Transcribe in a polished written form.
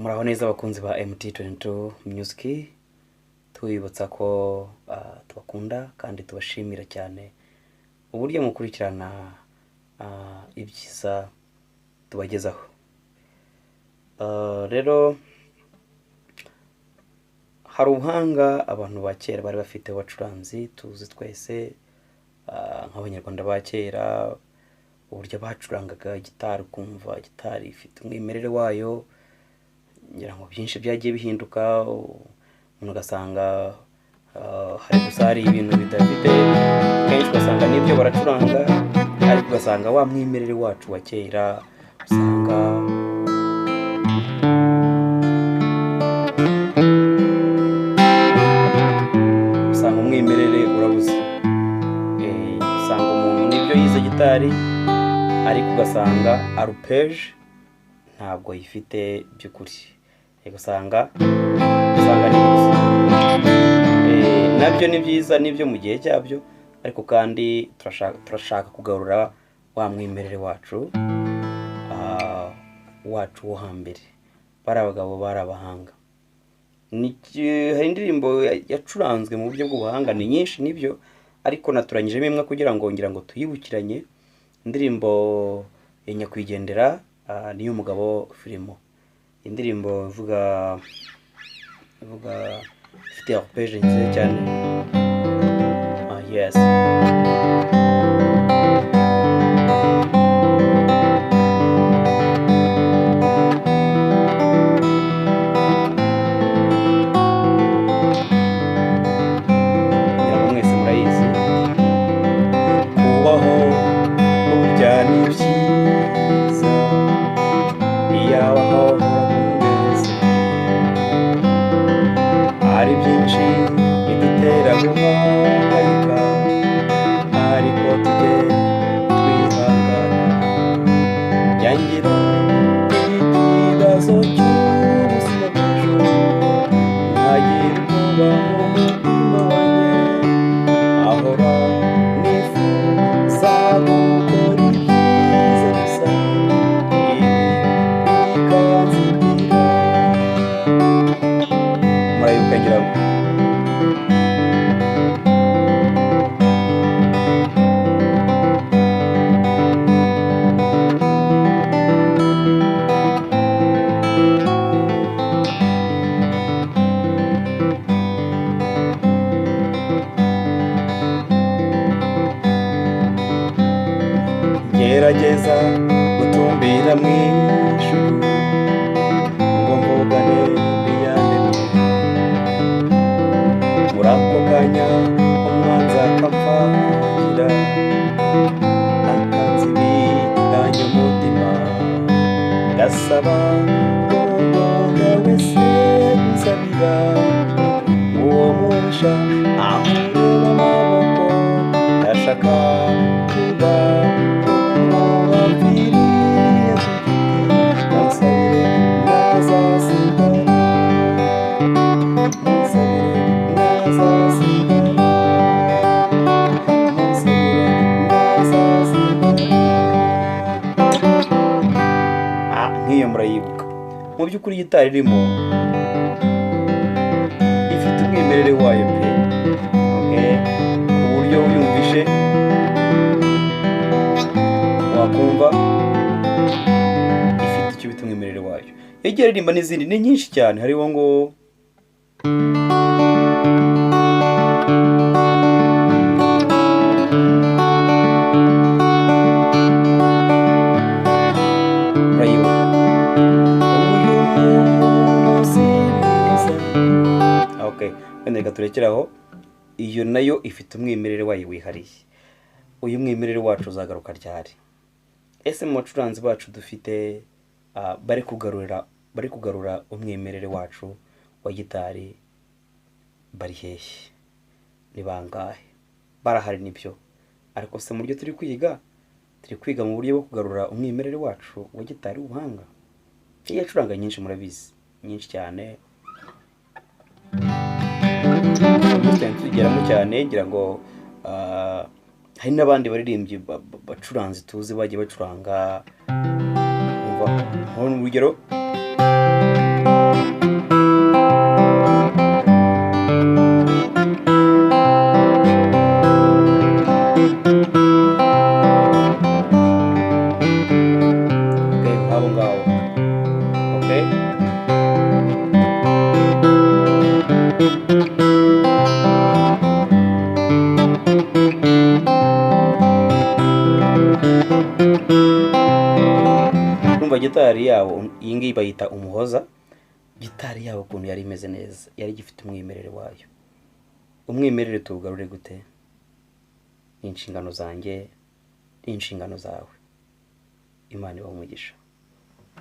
Muraho neza abakunzi ba MT22 Music, tubibutsa ko tubakunda kandi tubashimira cyane uburyo mukurikirana ibyiza tubagezaho. Rero hari ubuhanga abantu ba kera bari bafite wacuranzi tuzi twese, nk'abanyarwanda ba kera uburyo bacurangaga gitari, kumva gitari ifite umwimerere wayo, ngira ngo byinshi byagiye bihinduka, umuntu ugasanga hari ibintu bidafite, kenshi ugasanga n'ibyo baracuranga ariko ugasanga wa mwimerere wacu wa kera usanga umwimerere urabuze. Usanga umuntu n'ibyo yize gitari ariko ugasanga arpeje ntabwo yifite by'ukuri, usanga nabyo ni byiza nibyo mu gihe cyabyo, ariko kandi turashaka kugarura wa mwimerere wacu wo hambere. Bari abagabo, bari abahanga. Hari indirimbo yacuranzwe mu buryo bw'ubuhanga, ni nyinshi nibyo, ariko naturanyijemo imwe kugira ngo tuyibukiranye. Indirimbo ya nyakwigendera Niyomugabo filimo, indirimbo ivuga ifite arpeje nziza cyane. Yes, mwese murayizi. Kubaho burya nibyiza, iyabaho neza, hari byinshi bidutera guhangayika, ariko tujye twihangana. Yangira ikibazo cy'ubuzima bwacu, ntagira ubwoba mu mutima wanjye, ahora nifuza gukora ibyiza gusa, ibi bikanzitira. Murayibuka ngira ngo gerageza gutumbira mu ijuru ngo mvugane n'iyandemye. Muri ako kanya umwanzi akapfangira, akanzibiranya umutima. Ndasaba umuntu wese unsabira uwo mubisha amureba amaboko. Ndashaka kuba nk'iyo murayibuka. Mu by'ukuri gitari irimo ifite umwimerere wayo pe, ku buryo uyumvishe wakumva ifite icyo bita umwimerere wayo. Yagiye aririmba n'izindi ni nyinshi cyane, hariho ngo reka turekeraho. Iyo nayo ifite umwimerere wayo wihariye. Uyu mwimerere wacu uzagaruka ryari? Ese mu bacuranzi bacu dufite bari kugarura umwimerere wacu wa gitari bari hehe? Ni bangahe? Barahari nibyo, ariko se mu buryo turi kwiga mu buryo bwo kugarura umwimerere wacu wa gitari w'ubuhanga. Yacuranga nyinshi, murabizi, nyinshi cyane. Tugeramo cyane, ngira ngo hari n'abandi baririmbyi bacuranzi tuzi bagiye bacuranga, umva urugero gitari yabo iyi ngiyi bayita umuhoza, gitari yabo ukuntu yari imeze neza, yari gifite umwimerere wayo. Umwimerere tuwugarure gute? Ni inshingano zanjye, ni inshingano zawe. Imana ibahe umugisha.